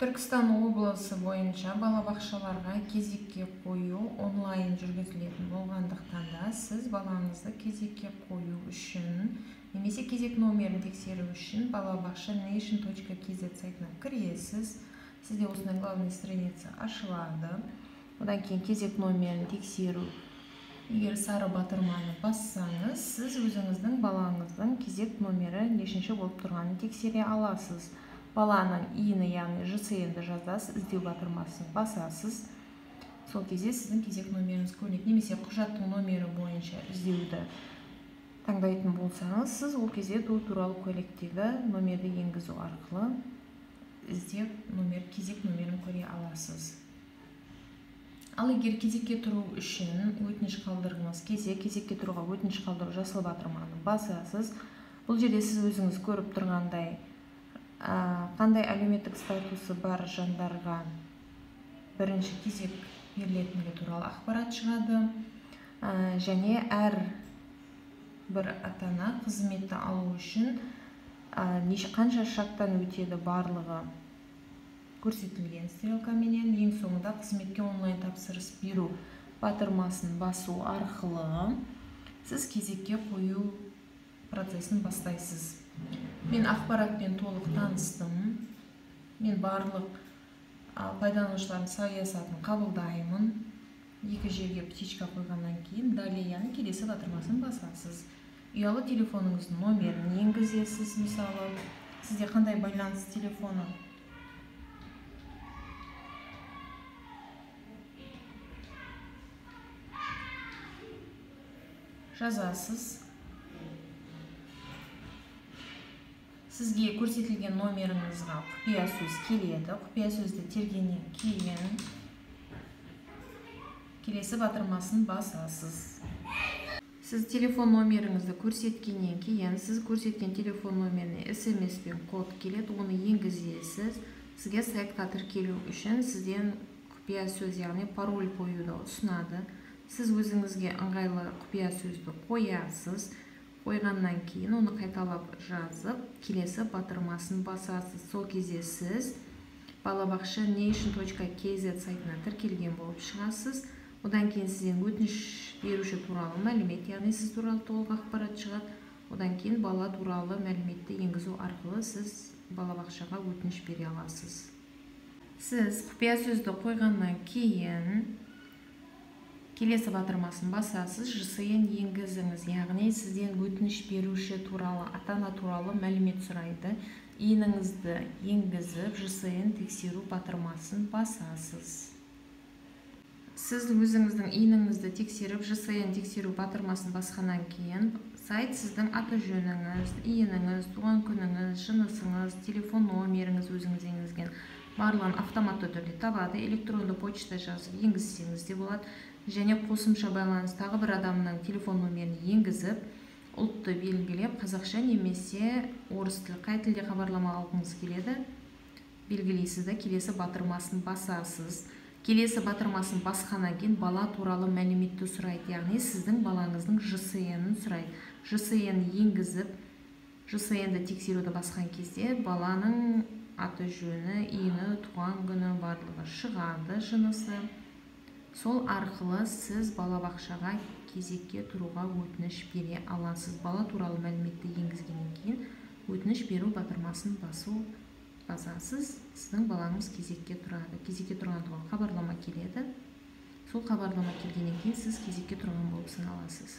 Түркістан облысы бойынша балабақшаларға кезекке қою онлайн жүргізілетін болғандықтан да сіз балаңызды кезекке қою үшін немесе кезек номерін тексеру үшін балабақша nation.kz сайтына кіресіз. Сізде осындай главный страница ашылады. Одан кейін кезек номерін тексеру. Егер сары батырманы бассаңыз, сіз өзіңіздің балаңыздың кезек номері нешінші болып тұрғанын тексере аласыз. Баланың иіні, яғни ЖСН-ді жазасыз, іздеу батырмасын басасыз. Сол кезде сіздің кезек номеріңіз көрінеді. Немесе құжаттың номері бойынша іздеуді таңдайтын болсаңыз, сіз ол кезде туу туралы куәліктегі номерді енгізу арқылы іздеп кезек номерін көре аласыз. Ал егер кезекке тұру үшін өтініш қалдырғыңыз келсе, кезекке тұруға өтініш қалдыру жасыл батырманы басасыз. Бұл жерде сіз өзіңіз көріп тұрғандай қандай әлеуметтік статусы бар жандарға бірінші кезек берілетіндігі туралы ақпарат шығады. Және әр бір ата-ана қызметті алу үшін қанша шарттан өтеді барлығы көрсетілген стрелкаменен. Ең соңында қызметке онлайн тапсырыс беру батырмасын басу арқылы сіз кезекке қою процесін бастайсыз. Мен ақпаратпен толық таныстым. Мен барлық пайдаланушылардың саясатын қабылдаймын. Екі жерге птичка қойғаннан кейін далее келесі батырмасын басасыз. Ұялы телефоныңыздың номерін енгізесіз. Мысалы, сізде қандай байланыс телефоны жазасыз. Сізге көрсетілген номеріңізға құпия сөз келеді. Құпия сөзді тергеннен кейін келесі батырмасын басасыз. Сіз телефон номеріңізді көрсеткеннен кейін сіз көрсеткен телефон номеріне SMS-пен код келеді, оны енгізесіз. Сізге сайтқа тіркелу үшін сізден құпия сөз, яғни пароль қоюды ұсынады. Сіз өзіңізге ыңғайлы құпия сөзді қоясыз. Қойғаннан кейін оны қайталап жазып, келесі батырмасын басасыз. Сол кезде сіз балабақша nation.kz сайтына тіркелген болып шығасыз. Одан кейін сізден өтініш беруші туралы мәлімет, яғни сіз туралы толық ақпарат шығады. Одан кейін бала туралы мәліметті енгізу арқылы сіз балабақшаға өтініш бере аласыз. Сіз құпия сөзді қойғаннан кейін келесі батырмасын басасыз, ЖСН енгізіңіз, яғни сізден өтініш беруші туралы, ата-ана туралы мәлімет сұрайды. Иініңізді енгізіп, ЖСН тексеру батырмасын басасыз. Сіз өзіңіздің иініңізді тексеріп, ЖСН тексеру батырмасын басқаннан кейін, сайт сіздің аты жөніңіз, иініңіз, туған күніңіз, жынысыңыз, телефон номеріңіз өзіңіз енгізген барлығын автоматты түрде табады. Электронды почта жазып енгізсеңіз де болады. Және қосымша байланыс тағы бір адамның телефон номерін енгізіп, ұлтты белгілеп, қазақша немесе орыс тілі, қай тілде хабарлама алғыңыз келеді, белгілейсіз де келесі батырмасын басасыз. Келесі батырмасын басқаннан кейін бала туралы мәліметті сұрайды, яғни сіздің балаңыздың ЖСН-ін сұрайды. ЖСН енгізіп, ЖСН-ді тексеруді басқан кезде баланың аты жөні, иіні, туған күні барлығы шығады, жынысы. Сол арқылы сіз балабақшаға кезекке тұруға өтініш бере аласыз. Бала туралы мәліметті енгізгеннен кейін өтініш беру батырмасын басасыз. Сіздің балаңыз кезекке тұрады. Кезекке тұрған хабарлама келеді. Сол хабарлама келгеннен кейін сіз кезекке тұрған болып саналасыз.